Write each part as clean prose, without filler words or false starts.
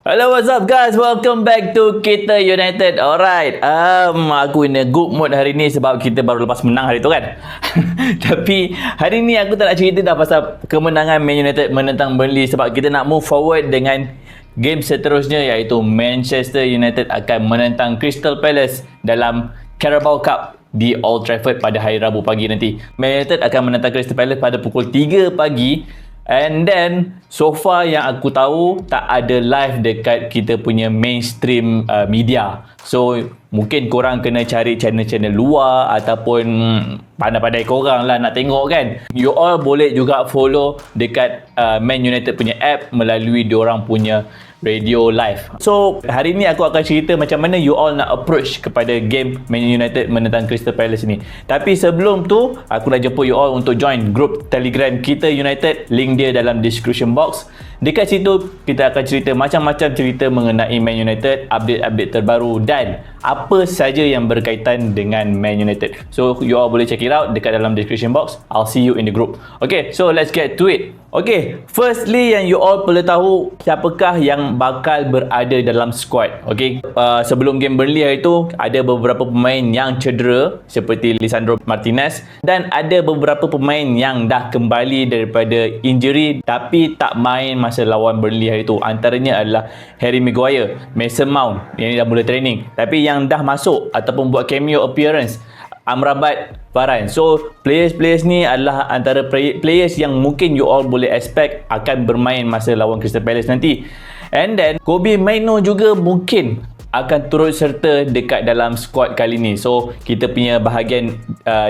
Hello, what's up guys? Welcome back to Kita United. Alright, aku in a good mood hari ni sebab kita baru lepas menang hari tu kan. Tapi hari ni aku tak nak cerita dah pasal kemenangan Man United menentang Burnley sebab kita nak move forward dengan game seterusnya, iaitu Manchester United akan menentang Crystal Palace dalam Carabao Cup di Old Trafford pada hari Rabu pagi nanti. Man United akan menentang Crystal Palace pada pukul 3 pagi. And then, so far yang aku tahu, tak ada live dekat kita punya mainstream media. So, mungkin korang kena cari channel-channel luar ataupun pandai-pandai korang lah nak tengok kan. You all boleh juga follow dekat Man United punya app melalui diorang punya radio live. So, hari ni aku akan cerita macam mana you all nak approach kepada game Man United menentang Crystal Palace ni. Tapi sebelum tu, aku nak jemput you all untuk join group Telegram Kita United. Link dia dalam description box. Dekat situ, kita akan cerita macam-macam cerita mengenai Man United, update-update terbaru dan apa saja yang berkaitan dengan Man United. So, you all boleh check it out dekat dalam description box. I'll see you in the group. Okay, so let's get to it. Okay, firstly yang you all perlu tahu siapakah yang bakal berada dalam squad. Okay, sebelum game Burnley hari tu ada beberapa pemain yang cedera seperti Lisandro Martinez dan ada beberapa pemain yang dah kembali daripada injury tapi tak main masa lawan Burnley hari tu. Antaranya adalah Harry Maguire, Mason Mount yang dah mula training, tapi yang dah masuk ataupun buat cameo appearance Amrabat, Varane. So players ni adalah antara players yang mungkin you all boleh expect akan bermain masa lawan Crystal Palace nanti. And then Kobbie Mainoo juga mungkin akan turut serta dekat dalam squad kali ni. So kita punya bahagian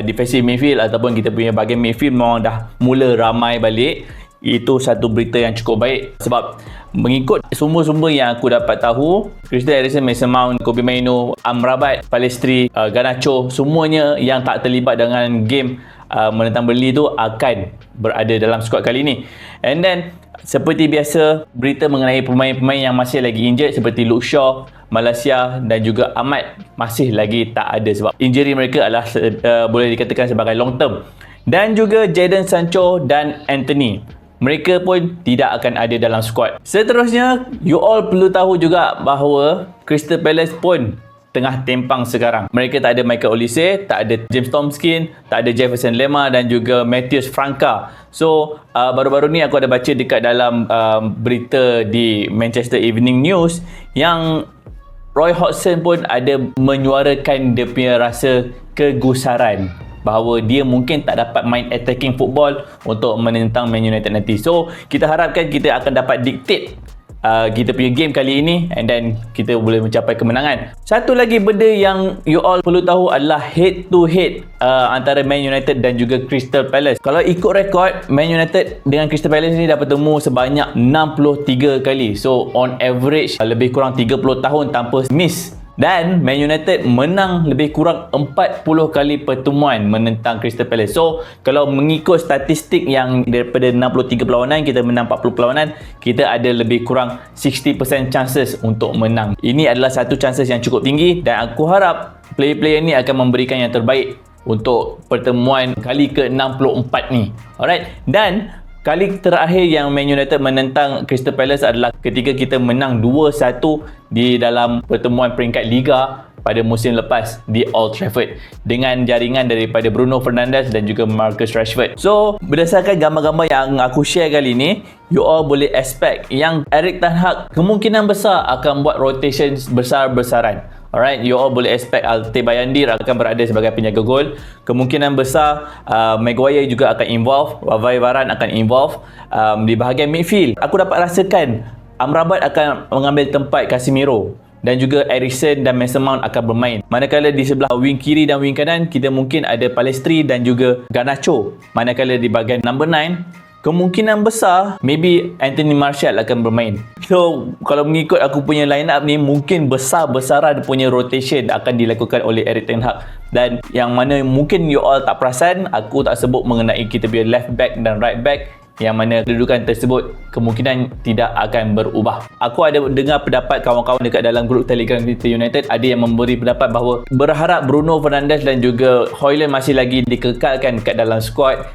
defensive midfield ataupun kita punya bahagian midfield memang dah mula ramai balik. Itu satu berita yang cukup baik sebab mengikut sumber-sumber yang aku dapat tahu, Christian Eriksen, Mason Mount, Kobbie Mainoo, Amrabat, Pellistri, Garnacho, semuanya yang tak terlibat dengan game menentang Burnley tu akan berada dalam squad kali ni. And then seperti biasa, berita mengenai pemain-pemain yang masih lagi injured seperti Luke Shaw, Malaysia dan juga Ahmad masih lagi tak ada sebab injury mereka adalah boleh dikatakan sebagai long term. Dan juga Jadon Sancho dan Anthony, mereka pun tidak akan ada dalam squad. Seterusnya, you all perlu tahu juga bahawa Crystal Palace pun tengah tempang sekarang. Mereka tak ada Michael Olise, tak ada James Tomkins, tak ada Jefferson Lerma dan juga Matheus Franca. So, baru-baru ni aku ada baca dekat dalam berita di Manchester Evening News yang Roy Hodgson pun ada menyuarakan dia punya rasa kegusaran bahawa dia mungkin tak dapat main attacking football untuk menentang Man United nanti. So, kita harapkan kita akan dapat dictate kita punya game kali ini and then kita boleh mencapai kemenangan. Satu lagi benda yang you all perlu tahu adalah head to head antara Man United dan juga Crystal Palace. Kalau ikut rekod, Man United dengan Crystal Palace ni dah bertemu sebanyak 63 kali. So, on average lebih kurang 30 tahun tanpa miss. Dan Man United menang lebih kurang 40 kali pertemuan menentang Crystal Palace. So, kalau mengikut statistik yang daripada 63 perlawanan, kita menang 40 perlawanan, kita ada lebih kurang 60% chances untuk menang. Ini adalah satu chances yang cukup tinggi dan aku harap player-player ni akan memberikan yang terbaik untuk pertemuan kali ke-64 ni. Alright, dan kali terakhir yang Man United menentang Crystal Palace adalah ketika kita menang 2-1 di dalam pertemuan peringkat Liga pada musim lepas di Old Trafford dengan jaringan daripada Bruno Fernandes dan juga Marcus Rashford. So, berdasarkan gambar-gambar yang aku share kali ni, you all boleh expect yang Erik ten Hag kemungkinan besar akan buat rotation besar-besaran. Alright, you all boleh expect Altay Bayindir akan berada sebagai penjaga gol. Kemungkinan besar Maguire juga akan involve, Varane akan involve di bahagian midfield. Aku dapat rasakan Amrabat akan mengambil tempat Casemiro dan juga Eriksen dan Mason Mount akan bermain. Manakala di sebelah wing kiri dan wing kanan kita mungkin ada Pellistri dan juga Garnacho. Manakala di bahagian number 9 kemungkinan besar maybe Anthony Martial akan bermain. So, kalau mengikut aku punya line up ni, mungkin besar-besaran punya rotation akan dilakukan oleh Erik ten Hag. Dan yang mana mungkin you all tak perasan, aku tak sebut mengenai kita punya left back dan right back, yang mana kedudukan tersebut kemungkinan tidak akan berubah. Aku ada dengar pendapat kawan-kawan dekat dalam grup Telegram Kita United, ada yang memberi pendapat bahawa berharap Bruno Fernandes dan juga Højlund masih lagi dikekalkan kat dalam squad.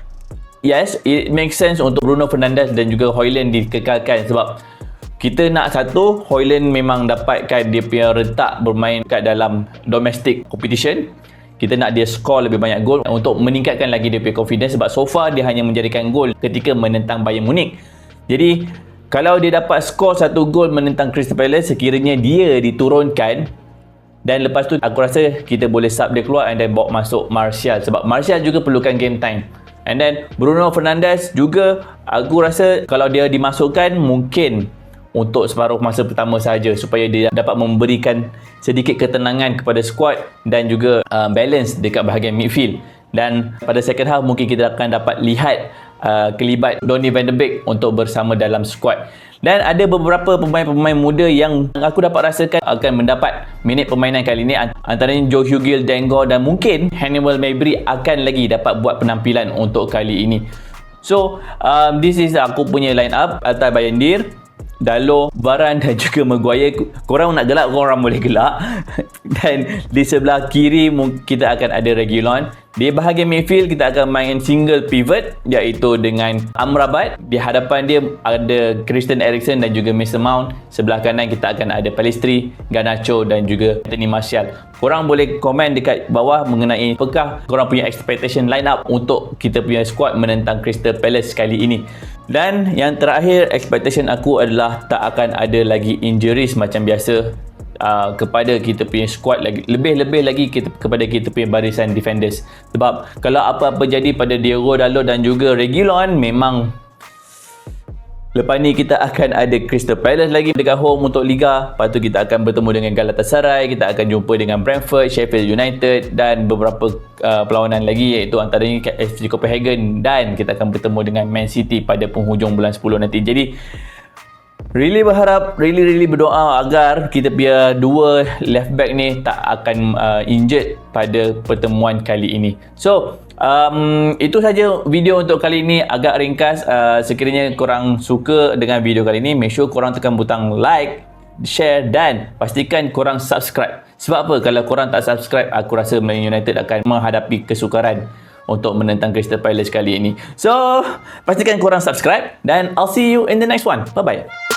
Yes, it makes sense untuk Bruno Fernandes dan juga Højlund dikekalkan sebab kita nak satu, Højlund memang dapatkan dia punya rentak bermain kat dalam domestic competition. Kita nak dia score lebih banyak gol untuk meningkatkan lagi dia punya confidence, sebab so far dia hanya menjadikan gol ketika menentang Bayern Munich. Jadi kalau dia dapat skor satu gol menentang Crystal Palace, sekiranya dia diturunkan, dan lepas tu aku rasa kita boleh sub dia keluar and then bawa masuk Martial, sebab Martial juga perlukan game time. And then Bruno Fernandes juga aku rasa kalau dia dimasukkan mungkin untuk separuh masa pertama sahaja, supaya dia dapat memberikan sedikit ketenangan kepada squad dan juga balance dekat bahagian midfield. Dan pada second half mungkin kita akan dapat lihat kelibat Donny van de Beek untuk bersama dalam squad. Dan ada beberapa pemain-pemain muda yang aku dapat rasakan akan mendapat minit permainan kali ini, antaranya Joe Hugil, Dengor, dan mungkin Hannibal Mejbri akan lagi dapat buat penampilan untuk kali ini. So this is aku punya line up. Altay Bayındır, Dalot, Varane dan juga Maguire. Korang nak gelak, korang boleh gelak. Dan di sebelah kiri kita akan ada Reguilon. Di bahagian midfield kita akan main single pivot, iaitu dengan Amrabat. Di hadapan dia ada Christian Eriksen dan juga Mason Mount. Sebelah kanan kita akan ada Pellistri, Garnacho dan juga Anthony Martial. Korang boleh komen dekat bawah mengenai apakah korang punya expectation line up untuk kita punya squad menentang Crystal Palace kali ini. Dan yang terakhir, expectation aku adalah tak akan ada lagi injuries macam biasa kepada kita punya squad, lebih-lebih lagi kepada kita punya barisan defenders. Sebab kalau apa-apa jadi pada Diogo Dalot dan juga Reguilon, memang lepas ni kita akan ada Crystal Palace lagi dekat home untuk Liga. Lepas tu kita akan bertemu dengan Galatasaray, kita akan jumpa dengan Brentford, Sheffield United dan beberapa perlawanan lagi, iaitu antaranya FC Copenhagen, dan kita akan bertemu dengan Man City pada penghujung bulan 10 nanti. Jadi really berharap, really berdoa agar kita punya dua left back ni tak akan injured pada pertemuan kali ini. So itu saja video untuk kali ini, agak ringkas. Sekiranya korang suka dengan video kali ini, make sure korang tekan butang like, share dan pastikan korang subscribe. Sebab apa? Kalau korang tak subscribe, aku rasa Man United akan menghadapi kesukaran untuk menentang Crystal Palace kali ini. So pastikan korang subscribe dan I'll see you in the next one. Bye bye.